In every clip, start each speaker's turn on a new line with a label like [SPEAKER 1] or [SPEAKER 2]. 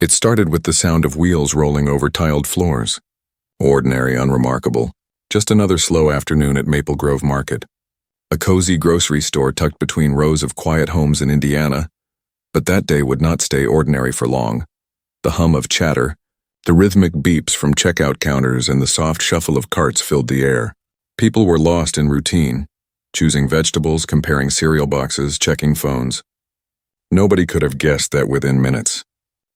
[SPEAKER 1] It started with the sound of wheels rolling over tiled floors. Ordinary, unremarkable. Just another slow afternoon at Maple Grove Market. A cozy grocery store tucked between rows of quiet homes in Indiana. But that day would not stay ordinary for long. The hum of chatter, the rhythmic beeps from checkout counters, and the soft shuffle of carts filled the air. People were lost in routine, choosing vegetables, comparing cereal boxes, checking phones. Nobody could have guessed that within minutes,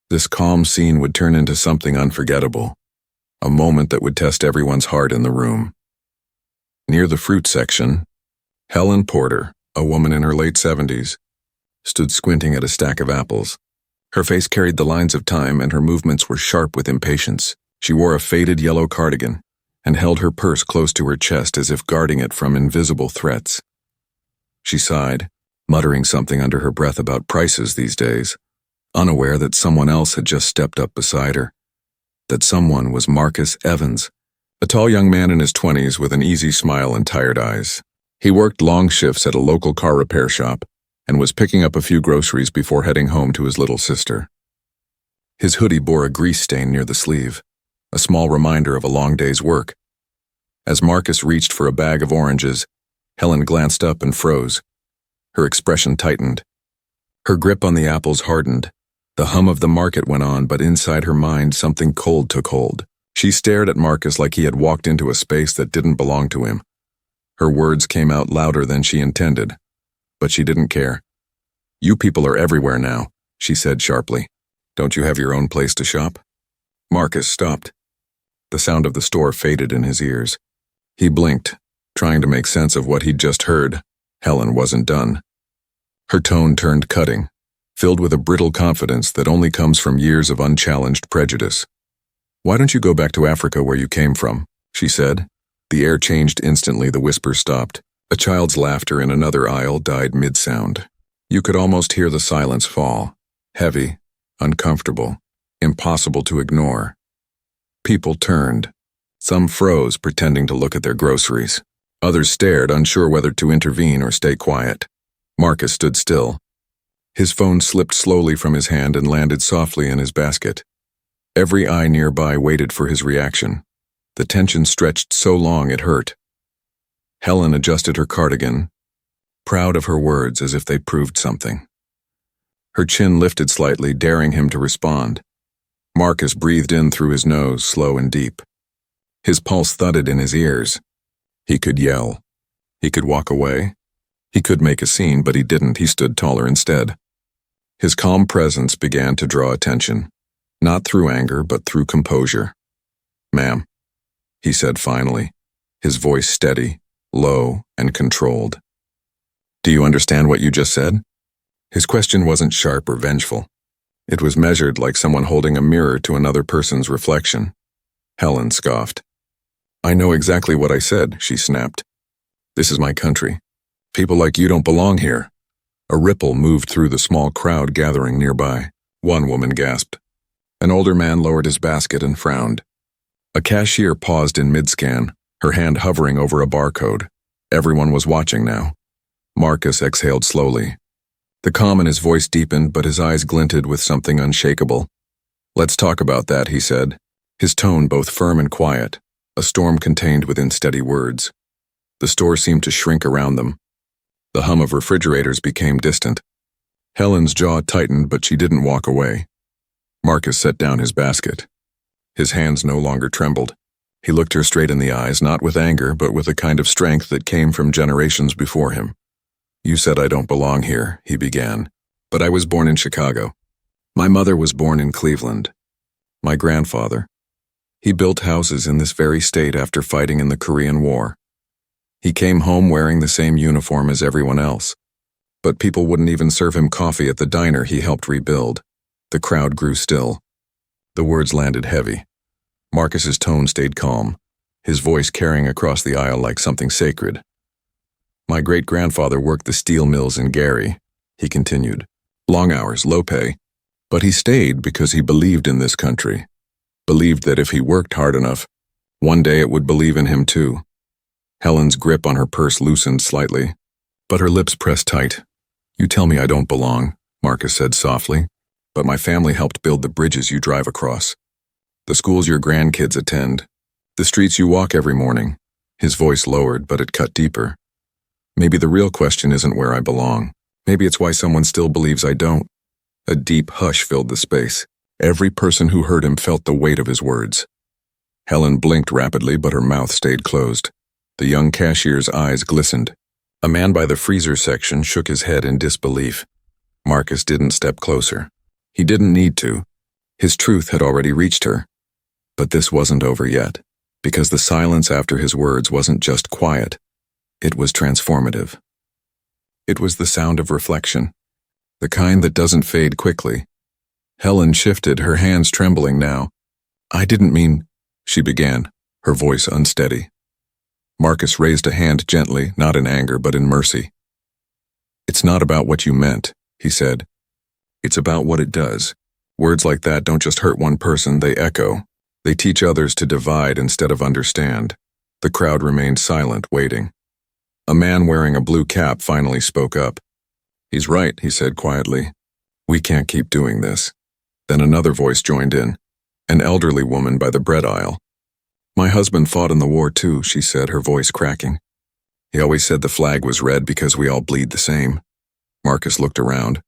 [SPEAKER 1] this calm scene would turn into something unforgettable, a moment that would test everyone's heart in the room. Near the fruit section, Helen Porter, a woman in her late 70s, stood squinting at a stack of apples. Her face carried the lines of time, and her movements were sharp with impatience. She wore a faded yellow cardigan and held her purse close to her chest as if guarding it from invisible threats. She sighed, muttering something under her breath about prices these days, unaware that someone else had just stepped up beside her. That someone was Marcus Evans, a tall young man in his 20s with an easy smile and tired eyes. He worked long shifts at a local car repair shop and was picking up a few groceries before heading home to his little sister. His hoodie bore a grease stain near the sleeve, a small reminder of a long day's work. As Marcus reached for a bag of oranges, Helen glanced up and froze. Her expression tightened. Her grip on the apples hardened. The hum of the market went on, but inside her mind something cold took hold. She stared at Marcus like he had walked into a space that didn't belong to him. Her words came out louder than she intended, but she didn't care. "You people are everywhere now," she said sharply. "Don't you have your own place to shop?" Marcus stopped. The sound of the store faded in his ears. He blinked, trying to make sense of what he'd just heard. Helen wasn't done. Her tone turned cutting, filled with a brittle confidence that only comes from years of unchallenged prejudice. "Why don't you go back to Africa where you came from?" she said. The air changed instantly. The whisper stopped. A child's laughter in another aisle died mid-sound. You could almost hear the silence fall, heavy, uncomfortable, impossible to ignore. People turned. Some froze, pretending to look at their groceries. Others stared, unsure whether to intervene or stay quiet. Marcus stood still. His phone slipped slowly from his hand and landed softly in his basket. Every eye nearby waited for his reaction. The tension stretched so long it hurt. Helen adjusted her cardigan, proud of her words as if they proved something. Her chin lifted slightly, daring him to respond. Marcus breathed in through his nose, slow and deep. His pulse thudded in his ears. He could yell. He could walk away. He could make a scene, but he didn't. He stood taller instead. His calm presence began to draw attention, not through anger, but through composure. "Ma'am," he said finally, his voice steady, low, and controlled. "Do you understand what you just said?" His question wasn't sharp or vengeful. It was measured, like someone holding a mirror to another person's reflection. Helen scoffed. "I know exactly what I said," she snapped. "This is my country. People like you don't belong here." A ripple moved through the small crowd gathering nearby. One woman gasped. An older man lowered his basket and frowned. A cashier paused in mid-scan, her hand hovering over a barcode. Everyone was watching now. Marcus exhaled slowly. The calm in his voice deepened, but his eyes glinted with something unshakable. "Let's talk about that," he said, his tone both firm and quiet, a storm contained within steady words. The store seemed to shrink around them. The hum of refrigerators became distant. Helen's jaw tightened, but she didn't walk away. Marcus set down his basket. His hands no longer trembled. He looked her straight in the eyes, not with anger, but with a kind of strength that came from generations before him. "You said I don't belong here," he began, "but I was born in Chicago. My mother was born in Cleveland. My grandfather, he built houses in this very state after fighting in the Korean War. He came home wearing the same uniform as everyone else, but people wouldn't even serve him coffee at the diner he helped rebuild." The crowd grew still. The words landed heavy. Marcus's tone stayed calm, his voice carrying across the aisle like something sacred. "My great-grandfather worked the steel mills in Gary," he continued. "Long hours, low pay. But he stayed because he believed in this country, believed that if he worked hard enough, one day it would believe in him too." Helen's grip on her purse loosened slightly, but her lips pressed tight. "You tell me I don't belong," Marcus said softly. but my family helped build the bridges you drive across, the schools your grandkids attend, the streets you walk every morning." His voice lowered, but it cut deeper. "Maybe the real question isn't where I belong. Maybe it's why someone still believes I don't." A deep hush filled the space. Every person who heard him felt the weight of his words. Helen blinked rapidly, but her mouth stayed closed. The young cashier's eyes glistened. A man by the freezer section shook his head in disbelief. Marcus didn't step closer. He didn't need to. His truth had already reached her. But this wasn't over yet, because the silence after his words wasn't just quiet. It was transformative. It was the sound of reflection, the kind that doesn't fade quickly. Helen shifted, her hands trembling now. "I didn't mean," she began, her voice unsteady. Marcus raised a hand gently, not in anger but in mercy. "It's not about what you meant," he said. "It's about what it does. Words like that don't just hurt one person, they echo. They teach others to divide instead of understand." The crowd remained silent, waiting. A man wearing a blue cap finally spoke up. "He's right," he said quietly. "We can't keep doing this." Then another voice joined in, an elderly woman by the bread aisle. "My husband fought in the war too," she said, her voice cracking. "He always said the flag was red because we all bleed the same." Marcus looked around.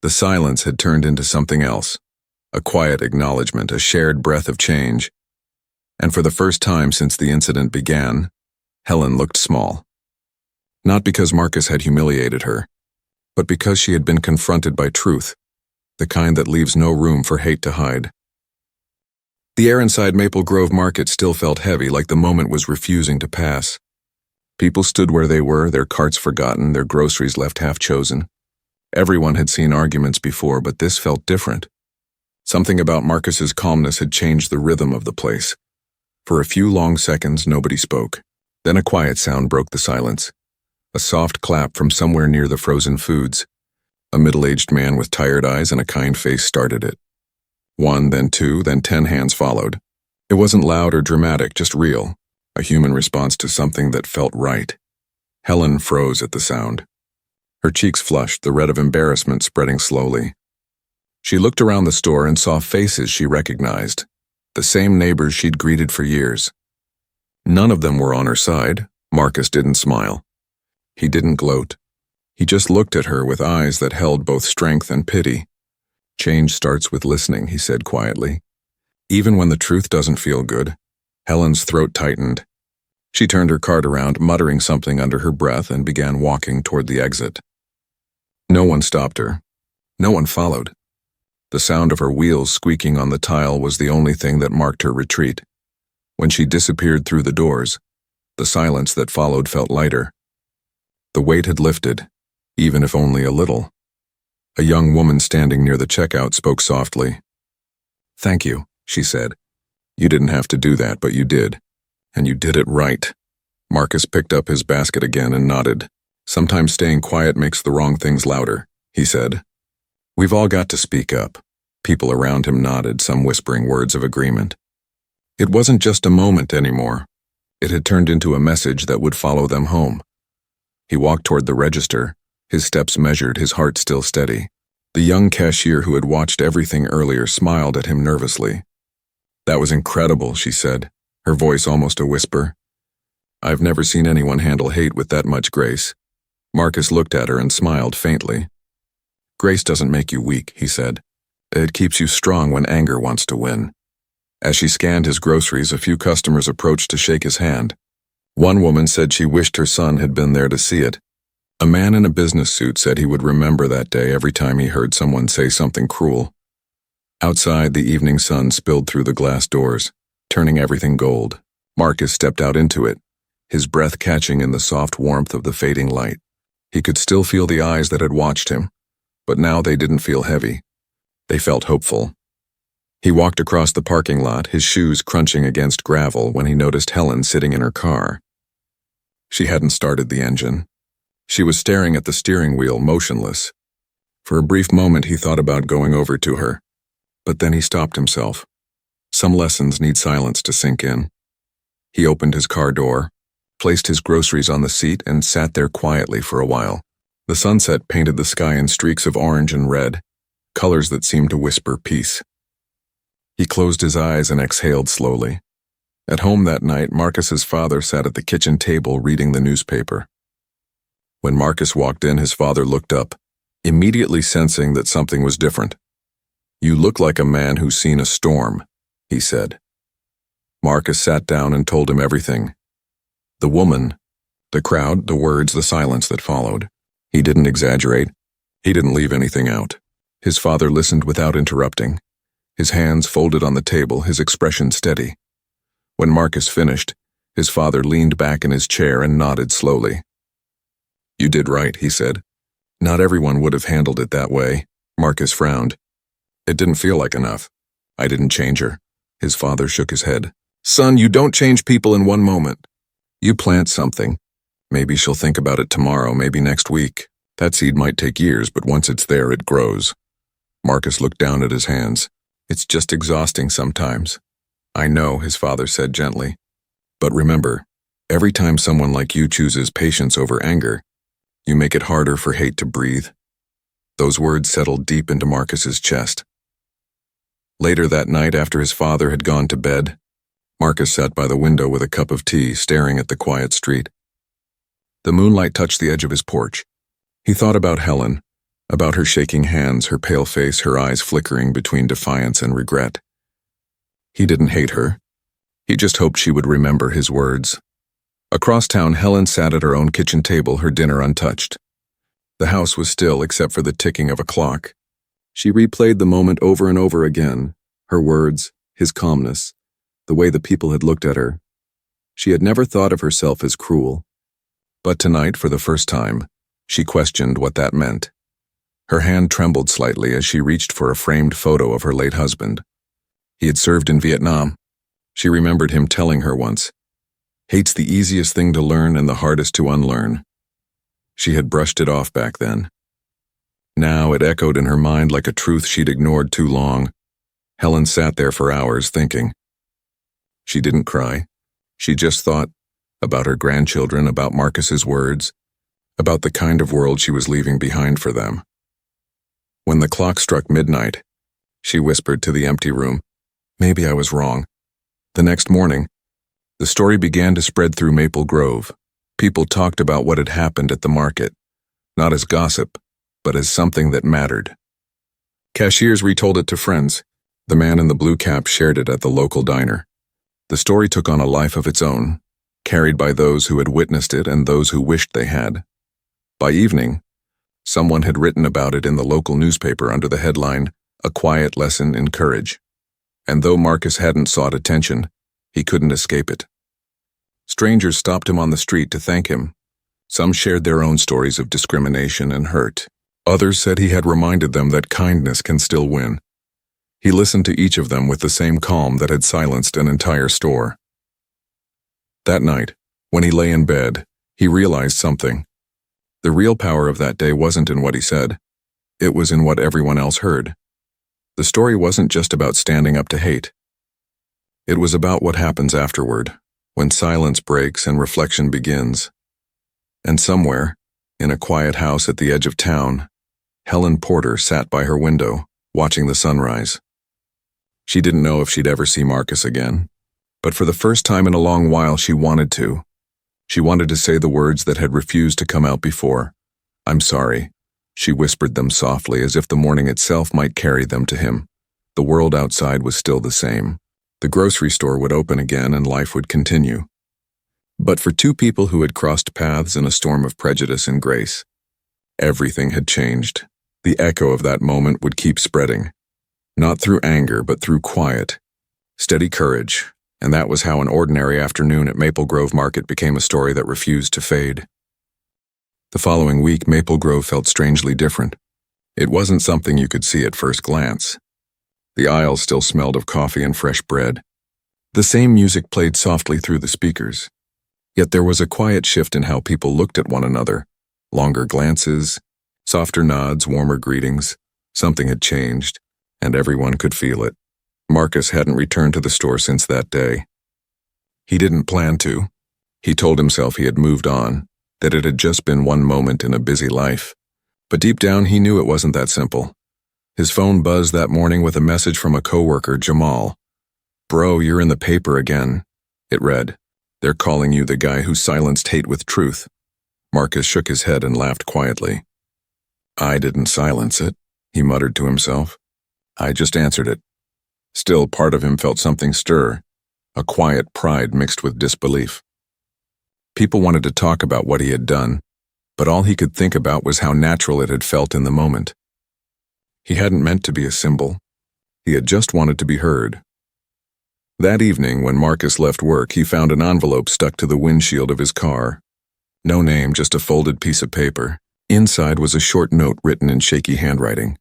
[SPEAKER 1] The silence had turned into something else, a quiet acknowledgement, a shared breath of change. And for the first time since the incident began, Helen looked small. Not because Marcus had humiliated her, but because she had been confronted by truth, the kind that leaves no room for hate to hide. The air inside Maple Grove Market still felt heavy, like the moment was refusing to pass. People stood where they were, their carts forgotten, their groceries left half-chosen. Everyone had seen arguments before, but this felt different. Something about Marcus's calmness had changed the rhythm of the place. For a few long seconds, nobody spoke. Then a quiet sound broke the silence. A soft clap from somewhere near the frozen foods. A middle-aged man with tired eyes and a kind face started it. 1, then 2, then 10 hands followed. It wasn't loud or dramatic, just real, a human response to something that felt right. Helen froze at the sound. Her cheeks flushed, the red of embarrassment spreading slowly. She looked around the store and saw faces she recognized, the same neighbors she'd greeted for years. None of them were on her side. Marcus didn't smile. He didn't gloat. He just looked at her with eyes that held both strength and pity. "Change starts with listening," he said quietly. Even when the truth doesn't feel good. Helen's throat tightened. She turned her cart around, muttering something under her breath, and began walking toward the exit. No one stopped her. No one followed. The sound of her wheels squeaking on the tile was the only thing that marked her retreat. When she disappeared through the doors, the silence that followed felt lighter. The weight had lifted, even if only a little. A young woman standing near the checkout spoke softly. "Thank you," she said. "You didn't have to do that, but you did. And you did it right." Marcus picked up his basket again and nodded. "Sometimes staying quiet makes the wrong things louder," he said. "We've all got to speak up." People around him nodded, some whispering words of agreement. It wasn't just a moment anymore. It had turned into a message that would follow them home. He walked toward the register, his steps measured, his heart still steady. The young cashier who had watched everything earlier smiled at him nervously. "That was incredible," she said, her voice almost a whisper. "I've never seen anyone handle hate with that much grace." Marcus looked at her and smiled faintly. "Grace doesn't make you weak," he said. "It keeps you strong when anger wants to win." As she scanned his groceries, a few customers approached to shake his hand. One woman said she wished her son had been there to see it. A man in a business suit said he would remember that day every time he heard someone say something cruel. Outside, the evening sun spilled through the glass doors, turning everything gold. Marcus stepped out into it, his breath catching in the soft warmth of the fading light. He could still feel the eyes that had watched him, but now they didn't feel heavy. They felt hopeful. He walked across the parking lot, his shoes crunching against gravel, when he noticed Helen sitting in her car. She hadn't started the engine. She was staring at the steering wheel, motionless. For a brief moment he thought about going over to her, but then he stopped himself. Some lessons need silence to sink in. He opened his car door, placed his groceries on the seat, and sat there quietly for a while. The sunset painted the sky in streaks of orange and red, colors that seemed to whisper peace. He closed his eyes and exhaled slowly. At home that night, Marcus's father sat at the kitchen table reading the newspaper. When Marcus walked in, his father looked up, immediately sensing that something was different. "You look like a man who's seen a storm," he said. Marcus sat down and told him everything. The woman, the crowd, the words, the silence that followed. He didn't exaggerate. He didn't leave anything out. His father listened without interrupting, his hands folded on the table, his expression steady. When Marcus finished, his father leaned back in his chair and nodded slowly. "You did right," he said. "Not everyone would have handled it that way." Marcus frowned. "It didn't feel like enough. I didn't change her." His father shook his head. "Son, you don't change people in one moment. You plant something. Maybe she'll think about it tomorrow, maybe next week. That seed might take years, but once it's there, it grows." Marcus looked down at his hands. "It's just exhausting sometimes." "I know," his father said gently. "But remember, every time someone like you chooses patience over anger, you make it harder for hate to breathe." Those words settled deep into Marcus's chest. Later that night, after his father had gone to bed, Marcus sat by the window with a cup of tea, staring at the quiet street. The moonlight touched the edge of his porch. He thought about Helen, about her shaking hands, her pale face, her eyes flickering between defiance and regret. He didn't hate her. He just hoped she would remember his words. Across town, Helen sat at her own kitchen table, her dinner untouched. The house was still except for the ticking of a clock. She replayed the moment over and over again, her words, his calmness, the way the people had looked at her. She had never thought of herself as cruel. But tonight, for the first time, she questioned what that meant. Her hand trembled slightly as she reached for a framed photo of her late husband. He had served in Vietnam. She remembered him telling her once, "Hate's the easiest thing to learn and the hardest to unlearn." She had brushed it off back then. Now it echoed in her mind like a truth she'd ignored too long. Helen sat there for hours thinking. She didn't cry. She just thought about her grandchildren, about Marcus's words, about the kind of world she was leaving behind for them. When the clock struck midnight, she whispered to the empty room, "Maybe I was wrong." The next morning, the story began to spread through Maple Grove. People talked about what had happened at the market, not as gossip, but as something that mattered. Cashiers retold it to friends. The man in the blue cap shared it at the local diner. The story took on a life of its own, carried by those who had witnessed it and those who wished they had. By evening, someone had written about it in the local newspaper under the headline, "A Quiet Lesson in Courage." And though Marcus hadn't sought attention, he couldn't escape it. Strangers stopped him on the street to thank him. Some shared their own stories of discrimination and hurt. Others said he had reminded them that kindness can still win. He listened to each of them with the same calm that had silenced an entire store. That night, when he lay in bed, he realized something. The real power of that day wasn't in what he said. It was in what everyone else heard. The story wasn't just about standing up to hate. It was about what happens afterward, when silence breaks and reflection begins. And somewhere, in a quiet house at the edge of town, Helen Porter sat by her window, watching the sunrise. She didn't know if she'd ever see Marcus again, but for the first time in a long while she wanted to. She wanted to say the words that had refused to come out before. "I'm sorry." She whispered them softly as if the morning itself might carry them to him. The world outside was still the same. The grocery store would open again and life would continue. But for two people who had crossed paths in a storm of prejudice and grace, everything had changed. The echo of that moment would keep spreading. Not through anger, but through quiet, steady courage, and that was how an ordinary afternoon at Maple Grove Market became a story that refused to fade. The following week, Maple Grove felt strangely different. It wasn't something you could see at first glance. The aisles still smelled of coffee and fresh bread. The same music played softly through the speakers. Yet there was a quiet shift in how people looked at one another. Longer glances, softer nods, warmer greetings. Something had changed, and everyone could feel it. Marcus hadn't returned to the store since that day. He didn't plan to. He told himself he had moved on, that it had just been one moment in a busy life. But deep down he knew it wasn't that simple. His phone buzzed that morning with a message from a coworker, Jamal. "Bro, you're in the paper again." It read, "They're calling you the guy who silenced hate with truth." Marcus shook his head and laughed quietly. "I didn't silence it," he muttered to himself. "I just answered it." Still, part of him felt something stir, a quiet pride mixed with disbelief. People wanted to talk about what he had done, but all he could think about was how natural it had felt in the moment. He hadn't meant to be a symbol. He had just wanted to be heard. That evening, when Marcus left work, he found an envelope stuck to the windshield of his car. No name, just a folded piece of paper. Inside was a short note written in shaky handwriting.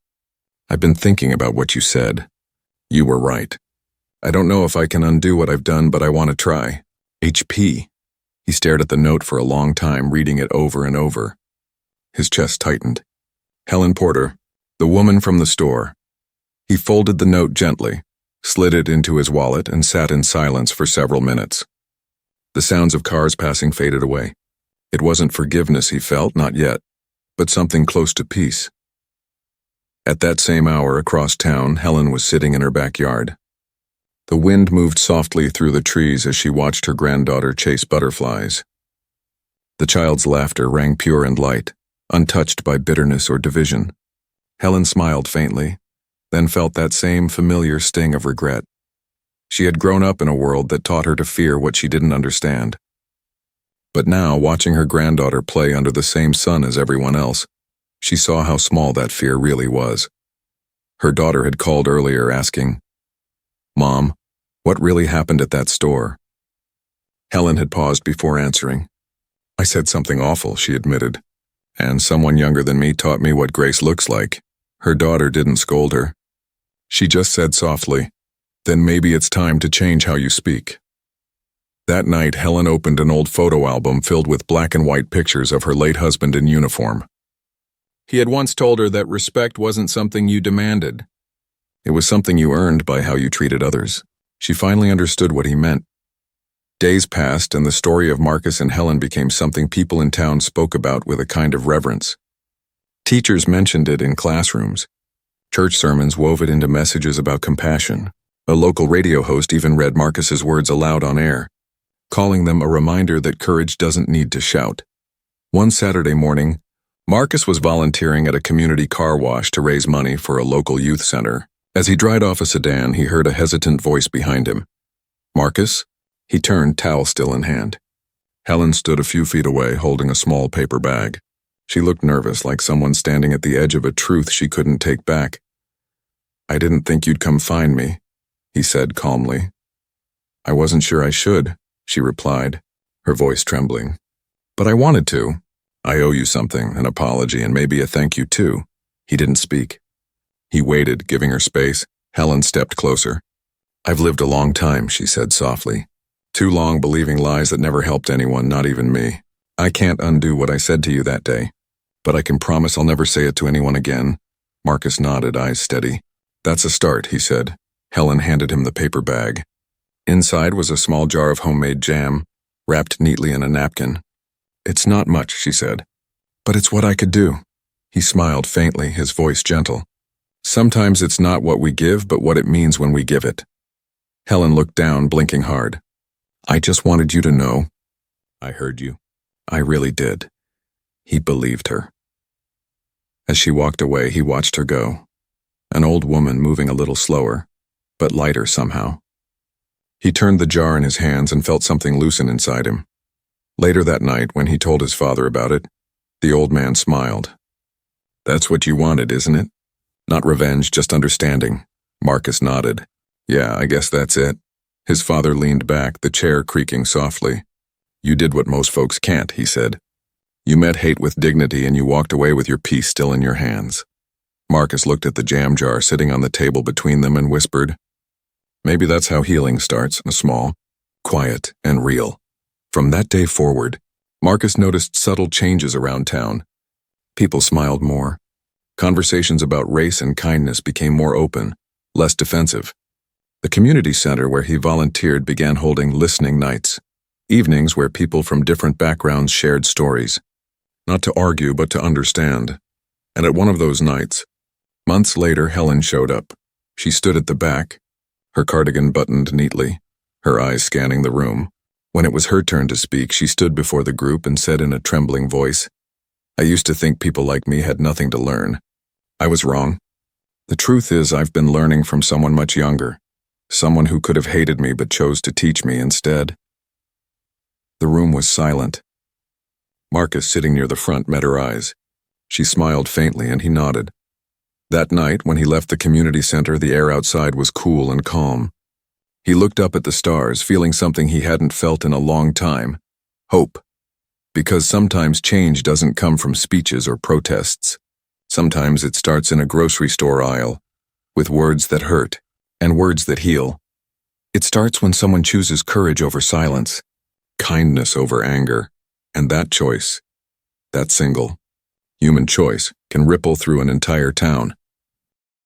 [SPEAKER 1] "I've been thinking about what you said. You were right. I don't know if I can undo what I've done, but I want to try. HP." He stared at the note for a long time, reading it over and over. His chest tightened. "Helen Porter, the woman from the store." He folded the note gently, slid it into his wallet, and sat in silence for several minutes. The sounds of cars passing faded away. It wasn't forgiveness he felt, not yet, but something close to peace. At that same hour, across town, Helen was sitting in her backyard. The wind moved softly through the trees as she watched her granddaughter chase butterflies. The child's laughter rang pure and light, untouched by bitterness or division. Helen smiled faintly, then felt that same familiar sting of regret. She had grown up in a world that taught her to fear what she didn't understand. But now, watching her granddaughter play under the same sun as everyone else, she saw how small that fear really was. Her daughter had called earlier asking, "Mom, what really happened at that store?" Helen had paused before answering. "I said something awful," she admitted, "and someone younger than me taught me what grace looks like." Her daughter didn't scold her. She just said softly, "Then maybe it's time to change how you speak." That night, Helen opened an old photo album filled with black and white pictures of her late husband in uniform. He had once told her that respect wasn't something you demanded. It was something you earned by how you treated others. She finally understood what he meant. Days passed, and the story of Marcus and Helen became something people in town spoke about with a kind of reverence. Teachers mentioned it in classrooms. Church sermons wove it into messages about compassion. A local radio host even read Marcus's words aloud on air, calling them a reminder that courage doesn't need to shout. One Saturday morning, Marcus was volunteering at a community car wash to raise money for a local youth center. As he dried off a sedan, he heard a hesitant voice behind him. "Marcus?" He turned, towel still in hand. Helen stood a few feet away, holding a small paper bag. She looked nervous, like someone standing at the edge of a truth she couldn't take back. "I didn't think you'd come find me," he said calmly. "I wasn't sure I should," she replied, her voice trembling. "But I wanted to. I owe you something, an apology, and maybe a thank you too." He didn't speak. He waited, giving her space. Helen stepped closer. "I've lived a long time," she said softly. "Too long believing lies that never helped anyone, not even me. I can't undo what I said to you that day, but I can promise I'll never say it to anyone again." Marcus nodded, eyes steady. "That's a start," he said. Helen handed him the paper bag. Inside was a small jar of homemade jam, wrapped neatly in a napkin. "It's not much," she said, "but it's what I could do." He smiled faintly, his voice gentle. "Sometimes it's not what we give, but what it means when we give it." Helen looked down, blinking hard. "I just wanted you to know. I heard you. I really did." He believed her. As she walked away, he watched her go. An old woman moving a little slower, but lighter somehow. He turned the jar in his hands and felt something loosen inside him. Later that night, when he told his father about it, the old man smiled. "That's what you wanted, isn't it? Not revenge, just understanding." Marcus nodded. "Yeah, I guess that's it." His father leaned back, the chair creaking softly. "You did what most folks can't," he said. "You met hate with dignity and you walked away with your peace still in your hands." Marcus looked at the jam jar sitting on the table between them and whispered, "Maybe that's how healing starts, small, quiet, and real." From that day forward, Marcus noticed subtle changes around town. People smiled more. Conversations about race and kindness became more open, less defensive. The community center where he volunteered began holding listening nights, evenings where people from different backgrounds shared stories, not to argue but to understand. And at one of those nights, Months later, Helen showed up. She stood at the back, her cardigan buttoned neatly, her eyes scanning the room. When it was her turn to speak, she stood before the group and said in a trembling voice, "I used to think people like me had nothing to learn. I was wrong. The truth is I've been learning from someone much younger, someone who could have hated me but chose to teach me instead." The room was silent. Marcus, sitting near the front, met her eyes. She smiled faintly and he nodded. That night, when he left the community center, the air outside was cool and calm. He looked up at the stars, feeling something he hadn't felt in a long time: hope. Because sometimes change doesn't come from speeches or protests. Sometimes it starts in a grocery store aisle, with words that hurt and words that heal. It starts when someone chooses courage over silence, kindness over anger, and that choice, that single, human choice, can ripple through an entire town.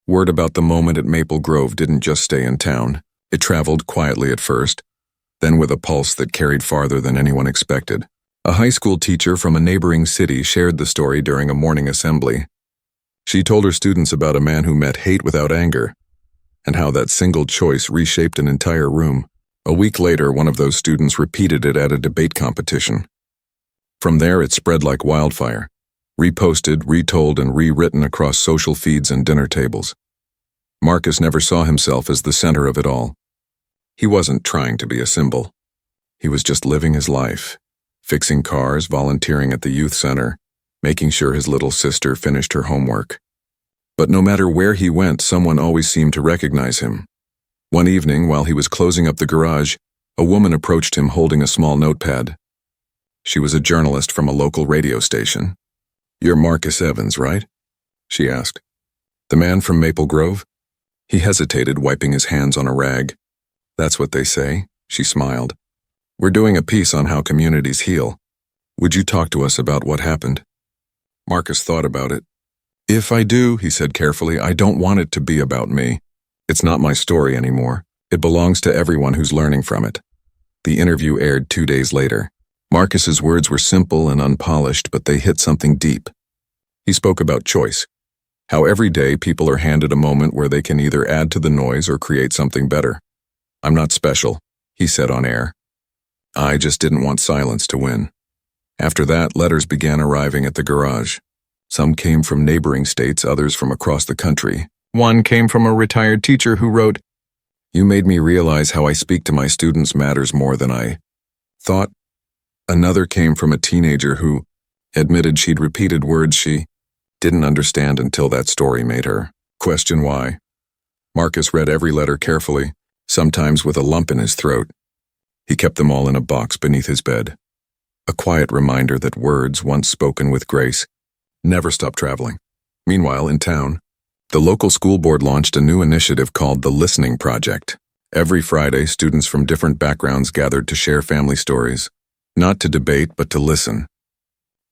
[SPEAKER 1] Word about the moment at Maple Grove didn't just stay in town. It traveled quietly at first, then with a pulse that carried farther than anyone expected. A high school teacher from a neighboring city shared the story during a morning assembly. She told her students about a man who met hate without anger, and how that single choice reshaped an entire room. A week later, one of those students repeated it at a debate competition. From there, it spread like wildfire, reposted, retold, and rewritten across social feeds and dinner tables. Marcus never saw himself as the center of it all. He wasn't trying to be a symbol. He was just living his life, fixing cars, volunteering at the youth center, making sure his little sister finished her homework. But no matter where he went, someone always seemed to recognize him. One evening, while he was closing up the garage, a woman approached him holding a small notepad. She was a journalist from a local radio station. "You're Marcus Evans, right?" she asked. "The man from Maple Grove?" He hesitated, wiping his hands on a rag. "That's what they say," she smiled. "We're doing a piece on how communities heal. Would you talk to us about what happened?" Marcus thought about it. "If I do," he said carefully, "I don't want it to be about me. It's not my story anymore. It belongs to everyone who's learning from it." The interview aired 2 days later. Marcus's words were simple and unpolished, but they hit something deep. He spoke about choice. How every day people are handed a moment where they can either add to the noise or create something better. "I'm not special," he said on air. "I just didn't want silence to win." After that, letters began arriving at the garage. Some came from neighboring states, others from across the country. One came from a retired teacher who wrote, "You made me realize how I speak to my students matters more than I thought." Another came from a teenager who admitted she'd repeated words she didn't understand until that story made her question why. Marcus read every letter carefully, sometimes with a lump in his throat. He kept them all in a box beneath his bed. A quiet reminder that words, once spoken with grace, never stop traveling. Meanwhile, in town, the local school board launched a new initiative called the Listening Project. Every Friday, students from different backgrounds gathered to share family stories, not to debate, but to listen.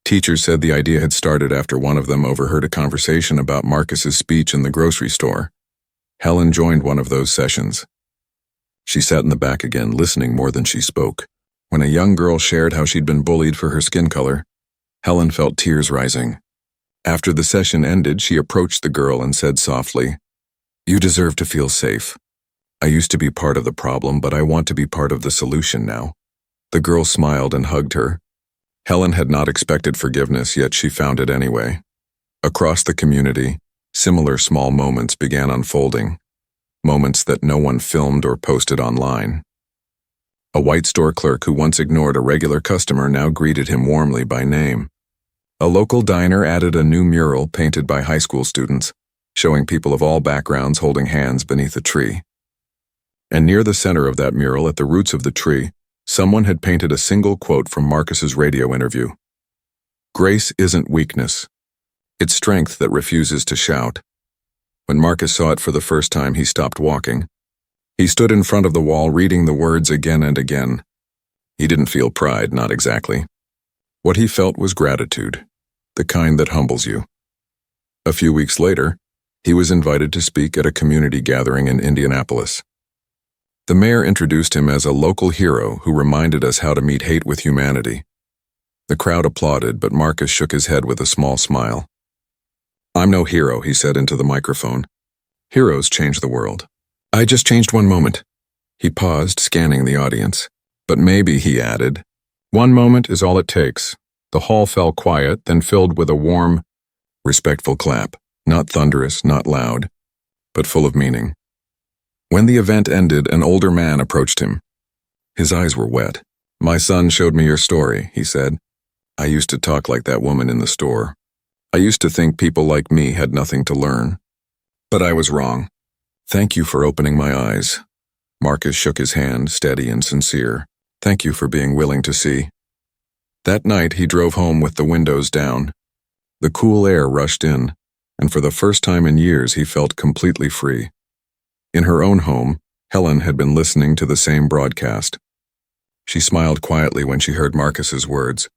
[SPEAKER 1] Teachers said the idea had started after one of them overheard a conversation about Marcus's speech in the grocery store. Helen joined one of those sessions. She sat in the back again, listening more than she spoke. When a young girl shared how she'd been bullied for her skin color, Helen felt tears rising. After the session ended, she approached the girl and said softly, "You deserve to feel safe. I used to be part of the problem, but I want to be part of the solution now." The girl smiled and hugged her. Helen had not expected forgiveness, yet she found it anyway. Across the community, similar small moments began unfolding, moments that no one filmed or posted online. A white store clerk who once ignored a regular customer now greeted him warmly by name. A local diner added a new mural painted by high school students, showing people of all backgrounds holding hands beneath a tree. And near the center of that mural, at the roots of the tree, someone had painted a single quote from Marcus's radio interview. "Grace isn't weakness. It's strength that refuses to shout." When Marcus saw it for the first time, he stopped walking. He stood in front of the wall, reading the words again and again. He didn't feel pride, not exactly. What he felt was gratitude, the kind that humbles you. A few weeks later, he was invited to speak at a community gathering in Indianapolis. The mayor introduced him as a local hero who reminded us how to meet hate with humanity. The crowd applauded, but Marcus shook his head with a small smile. "I'm no hero," he said into the microphone. "Heroes change the world. I just changed one moment." He paused, scanning the audience. "But maybe," he added, "one moment is all it takes." The hall fell quiet, then filled with a warm, respectful clap, not thunderous, not loud, but full of meaning. When the event ended, an older man approached him. His eyes were wet. "My son showed me your story," he said. "I used to talk like that woman in the store. I used to think people like me had nothing to learn. But I was wrong. Thank you for opening my eyes." Marcus shook his hand, steady and sincere. "Thank you for being willing to see." That night he drove home with the windows down. The cool air rushed in, and for the first time in years he felt completely free. In her own home, Helen had been listening to the same broadcast. She smiled quietly when she heard Marcus's words.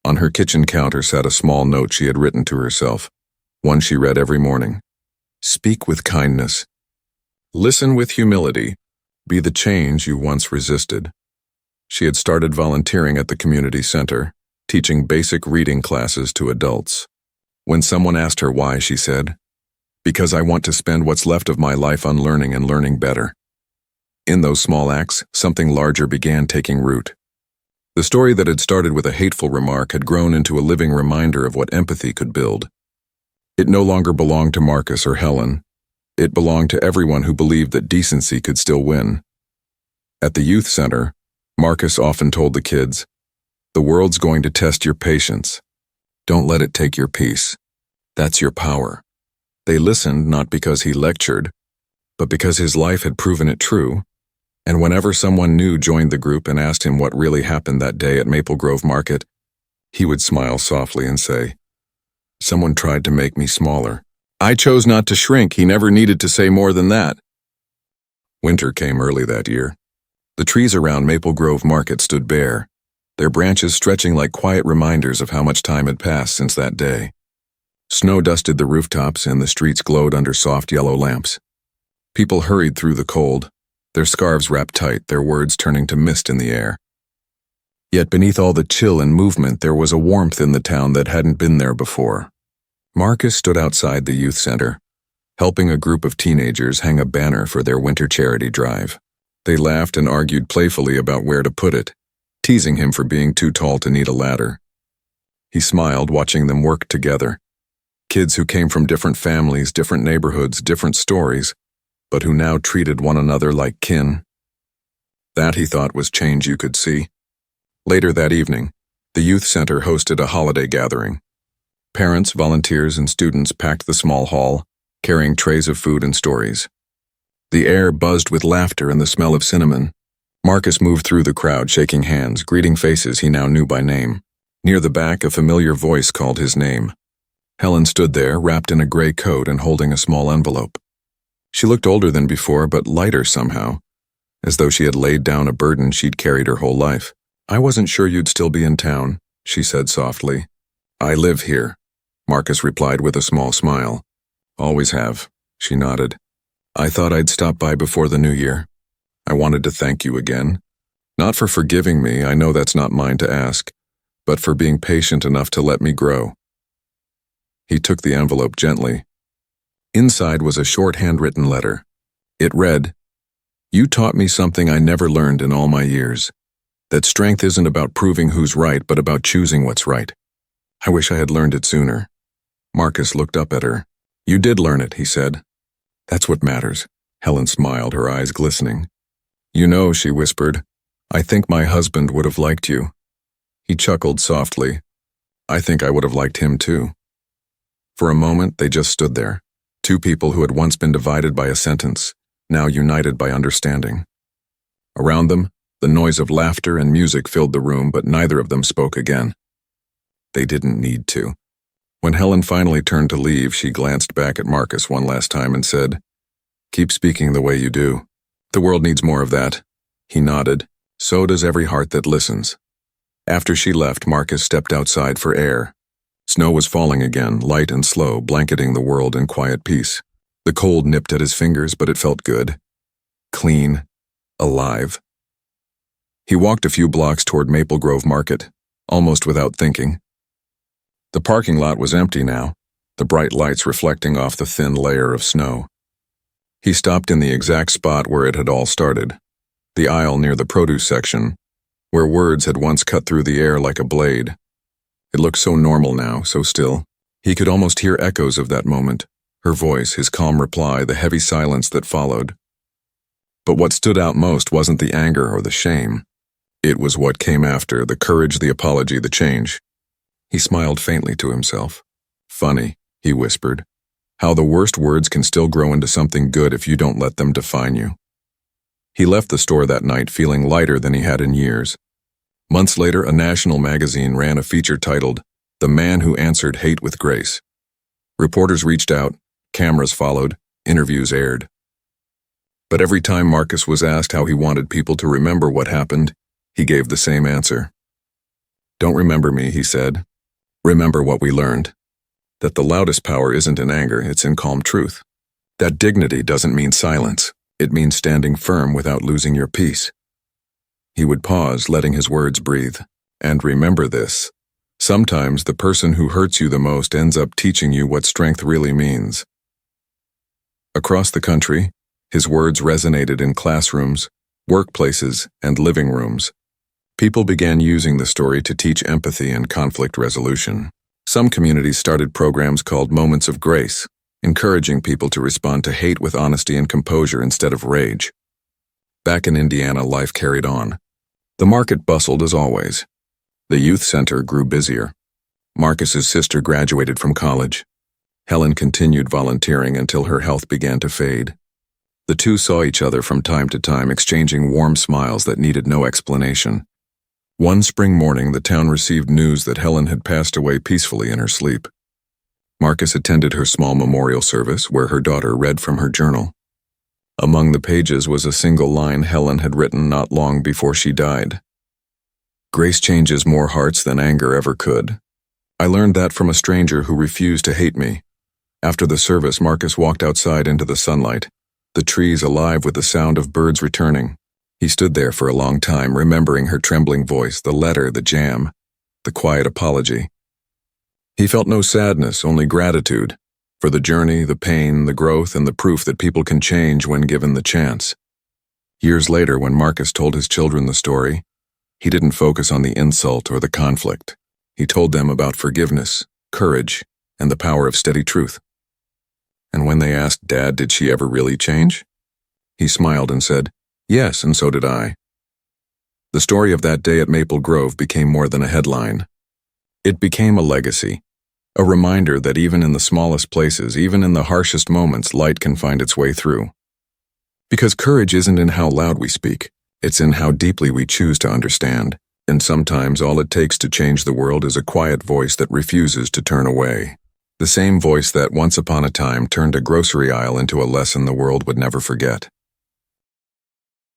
[SPEAKER 1] On her kitchen counter sat a small note she had written to herself, one she read every morning. "Speak with kindness. Listen with humility. Be the change you once resisted." She had started volunteering at the community center, teaching basic reading classes to adults. When someone asked her why, she said, "Because I want to spend what's left of my life unlearning and learning better." In those small acts, something larger began taking root. The story that had started with a hateful remark had grown into a living reminder of what empathy could build. It no longer belonged to Marcus or Helen. It belonged to everyone who believed that decency could still win. At the youth center, Marcus often told the kids, "The world's going to test your patience. Don't let it take your peace. That's your power." They listened not because he lectured, but because his life had proven it true. And whenever someone new joined the group and asked him what really happened that day at Maple Grove Market, he would smile softly and say, "Someone tried to make me smaller. I chose not to shrink." He never needed to say more than that. Winter came early that year. The trees around Maple Grove Market stood bare, their branches stretching like quiet reminders of how much time had passed since that day. Snow dusted the rooftops and the streets glowed under soft yellow lamps. People hurried through the cold, their scarves wrapped tight, their words turning to mist in the air. Yet beneath all the chill and movement, there was a warmth in the town that hadn't been there before. Marcus stood outside the youth center, helping a group of teenagers hang a banner for their winter charity drive. They laughed and argued playfully about where to put it, teasing him for being too tall to need a ladder. He smiled, watching them work together. Kids who came from different families, different neighborhoods, different stories, but who now treated one another like kin. That, he thought, was change you could see. Later that evening, the youth center hosted a holiday gathering. Parents, volunteers, and students packed the small hall, carrying trays of food and stories. The air buzzed with laughter and the smell of cinnamon. Marcus moved through the crowd, shaking hands, greeting faces he now knew by name. Near the back, a familiar voice called his name. Helen stood there, wrapped in a gray coat and holding a small envelope. She looked older than before, but lighter somehow, as though she had laid down a burden she'd carried her whole life. "I wasn't sure you'd still be in town," she said softly. "I live here," Marcus replied with a small smile. "Always have," she nodded. "I thought I'd stop by before the new year. I wanted to thank you again. Not for forgiving me, I know that's not mine to ask, but for being patient enough to let me grow." He took the envelope gently. Inside was a short handwritten letter. It read, "You taught me something I never learned in all my years. That strength isn't about proving who's right, but about choosing what's right. I wish I had learned it sooner." Marcus looked up at her. "You did learn it," he said. "That's what matters." Helen smiled, her eyes glistening. "You know," she whispered, "I think my husband would have liked you." He chuckled softly. "I think I would have liked him too." For a moment, they just stood there. Two people who had once been divided by a sentence, now united by understanding. Around them, the noise of laughter and music filled the room, but neither of them spoke again. They didn't need to. When Helen finally turned to leave, she glanced back at Marcus one last time and said, "Keep speaking the way you do. The world needs more of that." He nodded. "So does every heart that listens." After she left, Marcus stepped outside for air. Snow was falling again, light and slow, blanketing the world in quiet peace. The cold nipped at his fingers, but it felt good. Clean. Alive. He walked a few blocks toward Maple Grove Market, almost without thinking. The parking lot was empty now. the bright lights reflecting off the thin layer of snow. He stopped in the exact spot where it had all started, the aisle near the produce section, where words had once cut through the air like a blade. It looked so normal now, so still. He could almost hear echoes of that moment, her voice, his calm reply, the heavy silence that followed. But what stood out most wasn't the anger or the shame. It was what came after, the courage, the apology, the change. He smiled faintly to himself. Funny, he whispered, how the worst words can still grow into something good if you don't let them define you. He left the store that night feeling lighter than he had in years. Months later, a national magazine ran a feature titled, "The Man Who Answered Hate with Grace." Reporters reached out, cameras followed, interviews aired. But every time Marcus was asked how he wanted people to remember what happened, he gave the same answer. "Don't remember me," he said. "Remember what we learned. That the loudest power isn't in anger, it's in calm truth. That dignity doesn't mean silence. It means standing firm without losing your peace." He would pause, letting his words breathe. And remember this. Sometimes the person who hurts you the most ends up teaching you what strength really means. Across the country, his words resonated in classrooms, workplaces, and living rooms. People began using the story to teach empathy and conflict resolution. Some communities started programs called Moments of Grace, encouraging people to respond to hate with honesty and composure instead of rage. Back in Indiana, life carried on. The market bustled as always. The youth center grew busier. Marcus's sister graduated from college. Helen continued volunteering until her health began to fade. The two saw each other from time to time, exchanging warm smiles that needed no explanation. One spring morning, the town received news that Helen had passed away peacefully in her sleep. Marcus attended her small memorial service, where her daughter read from her journal. Among the pages was a single line Helen had written not long before she died. "Grace changes more hearts than anger ever could. I learned that from a stranger who refused to hate me." After the service, Marcus walked outside into the sunlight, the trees alive with the sound of birds returning. He stood there for a long time, remembering her trembling voice, the letter, the jam, the quiet apology. He felt no sadness, only gratitude, for the journey, the pain, the growth, and the proof that people can change when given the chance. Years later, when Marcus told his children the story, he didn't focus on the insult or the conflict. He told them about forgiveness, courage, and the power of steady truth. And when they asked, "Dad, did she ever really change?" he smiled and said, "Yes, and so did I." The story of that day at Maple Grove became more than a headline. It became a legacy, a reminder that even in the smallest places, even in the harshest moments, light can find its way through. Because courage isn't in how loud we speak, it's in how deeply we choose to understand. And sometimes all it takes to change the world is a quiet voice that refuses to turn away. The same voice that once upon a time turned a grocery aisle into a lesson the world would never forget.